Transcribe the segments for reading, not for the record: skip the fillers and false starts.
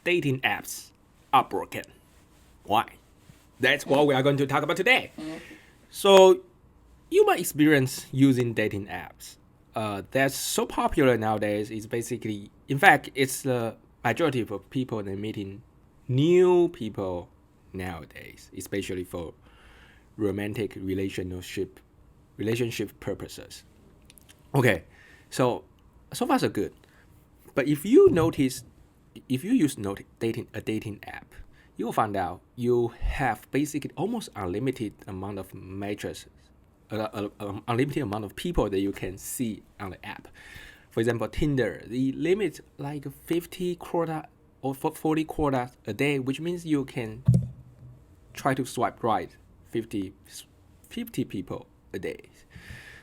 dating apps are broken. Why? That's what we are going to talk about today. So, you might experience using dating apps. That's so popular nowadays. It's basically, in fact, it's the majority of people that meeting new people nowadays, especially for romantic relationship purposes. Okay, so far so good. But if you use a dating app, you will find out you have basically almost unlimited amount of matrices, unlimited amount of people that you can see on the app. For example, Tinder, the limit like 50 quota or 40 quotas a day, which means you can try to swipe right 50 people a day.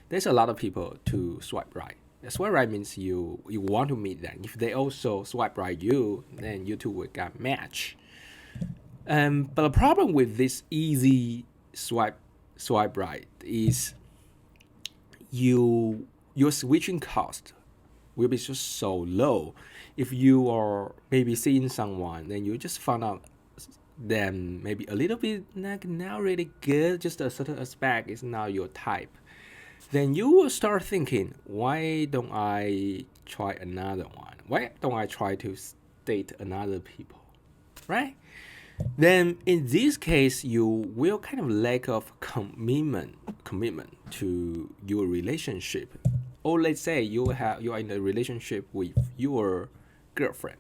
There's a lot of people to swipe right. Swipe right means you want to meet them. If they also swipe right you, then you two will get match. But the problem with this easy swipe right is your switching cost will be just so low. If you are maybe seeing someone, then you just found out them maybe a little bit like not really good, just a certain aspect is not your type, then you will start thinking, why don't I try another one? Why don't I try to date another people, right? Then in this case, you will kind of lack of commitment to your relationship. Or let's say you are in a relationship with your girlfriend.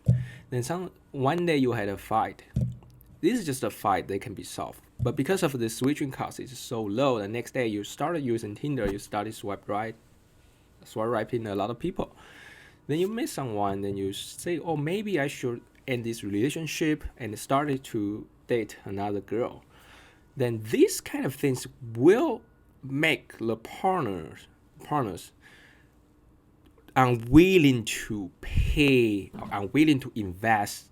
Then one day you had a fight. This is just a fight that can be solved. But because of the switching cost is so low, the next day you started using Tinder, you started swipe righting a lot of people. Then you meet someone, then you say, oh, maybe I should end this relationship, and started to date another girl. Then these kind of things will make the partners unwilling to pay, unwilling to invest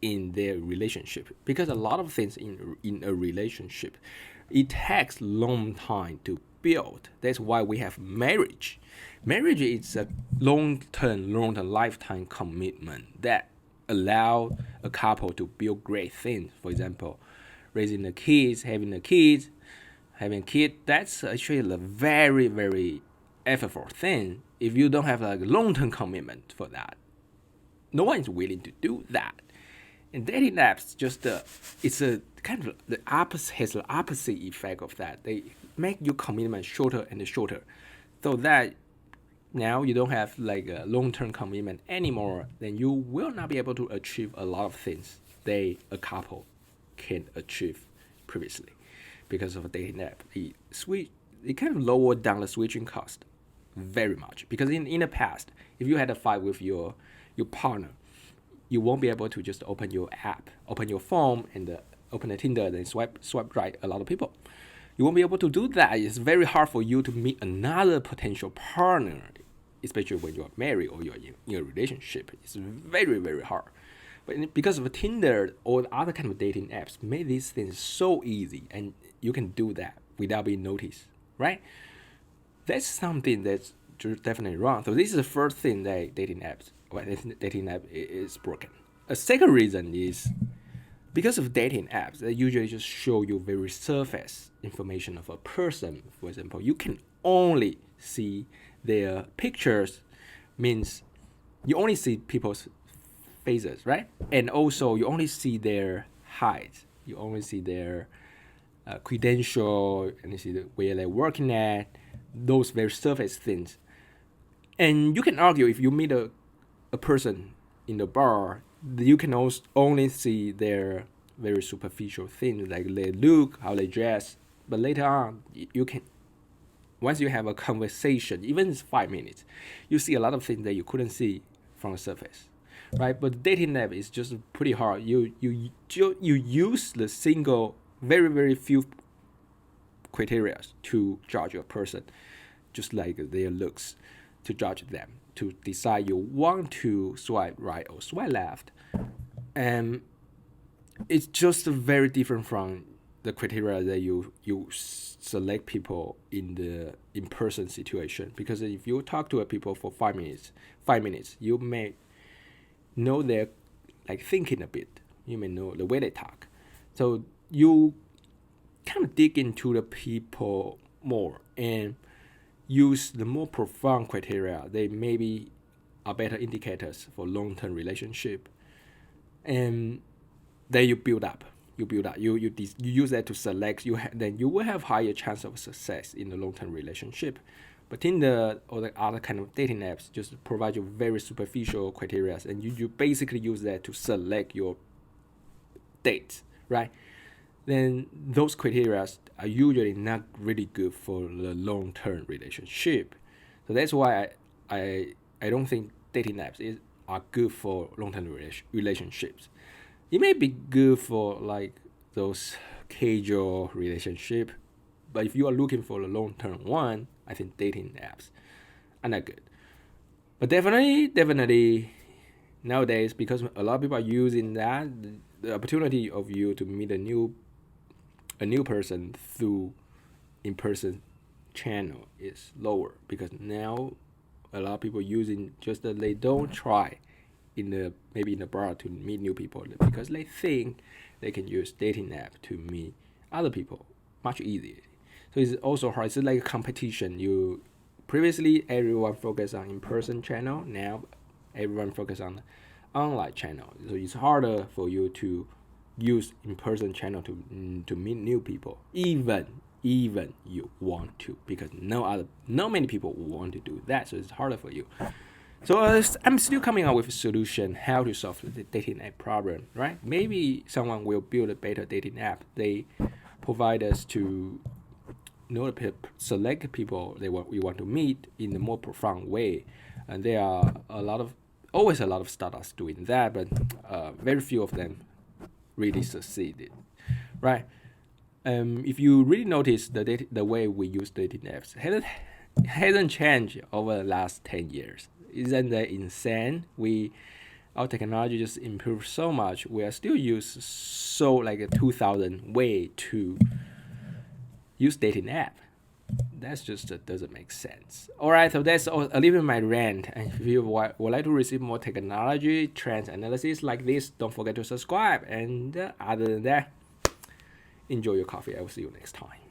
in their relationship, because a lot of things in a relationship, it takes long time to build. That's why we have marriage. Marriage is a long-term lifetime commitment that allow a couple to build great things. For example, raising the kids, having a kid, that's actually a very, very effortful thing. If you don't have like a long-term commitment for that, no one is willing to do that. And dating apps it's a kind of the opposite, has the opposite effect of that. They make your commitment shorter and shorter, so that now you don't have like a long-term commitment anymore. Then you will not be able to achieve a lot of things a couple can achieve previously, because of a dating app. It kind of lowered down the switching cost very much, because in the past, if you had a fight with your partner, you won't be able to just open your app, open your phone, and open a Tinder, and swipe right a lot of people. You won't be able to do that. It's very hard for you to meet another potential partner, especially when you're married or you're in a relationship. It's very, very hard. But because of Tinder or other kind of dating apps, made these things so easy, and you can do that without being noticed, right? That's something that's definitely wrong. So this is the first thing that dating app is broken. A second reason is because of dating apps, they usually just show you very surface information of a person. For example, you can only see their pictures, means you only see people's faces, right? And also you only see their height. You only see their credential, and you see where they're working at, those very surface things. And you can argue, if you meet a person in the bar, you can also only see their very superficial things, like they look, how they dress. But later on, you can, once you have a conversation, even it's 5 minutes, you see a lot of things that you couldn't see from the surface, right? But dating app is just pretty hard. You use the single, very, very few criteria to judge a person, just like their looks, to judge them, to decide you want to swipe right or swipe left. And it's just very different from the criteria that you select people in the in-person situation. Because if you talk to a people for 5 minutes, you may know their like thinking a bit. You may know the way they talk. So you kind of dig into the people more and use the more profound criteria. They maybe are better indicators for long-term relationship. And then you build up. You use that to select. Then you will have higher chance of success in the long-term relationship. But Tinder or the other kind of dating apps just provide you very superficial criteria, and you basically use that to select your dates, right? Then those criteria are usually not really good for the long-term relationship. So that's why I don't think dating apps are good for long-term relationships. It may be good for like those casual relationship, but if you are looking for a long-term one, I think dating apps are not good. But definitely nowadays, because a lot of people are using that, the opportunity of you to meet a new person through in-person channel is lower, because now a lot of people using just that they don't try maybe in the bar to meet new people, because they think they can use dating app to meet other people much easier. So it's also hard. It's like a competition. You previously everyone focused on in-person channel. Now everyone focus on online channel. So it's harder for you to use in-person channel to meet new people, even you want to, because not many people want to do that. So it's harder for you. So I'm still coming up with a solution how to solve the dating app problem, right? Maybe someone will build a better dating app. They provide us to select people we want to meet in a more profound way. And there are always a lot of startups doing that, but very few of them really succeeded, right? If you really notice the way we use dating apps hasn't changed over the last 10 years. Isn't that insane? Our technology just improved so much. We are still use so like a 2000 way to use dating app. That's just doesn't make sense. All right, so that's a little bit my rant. And if you would like to receive more technology trends analysis like this, don't forget to subscribe. And other than that, enjoy your coffee. I will see you next time.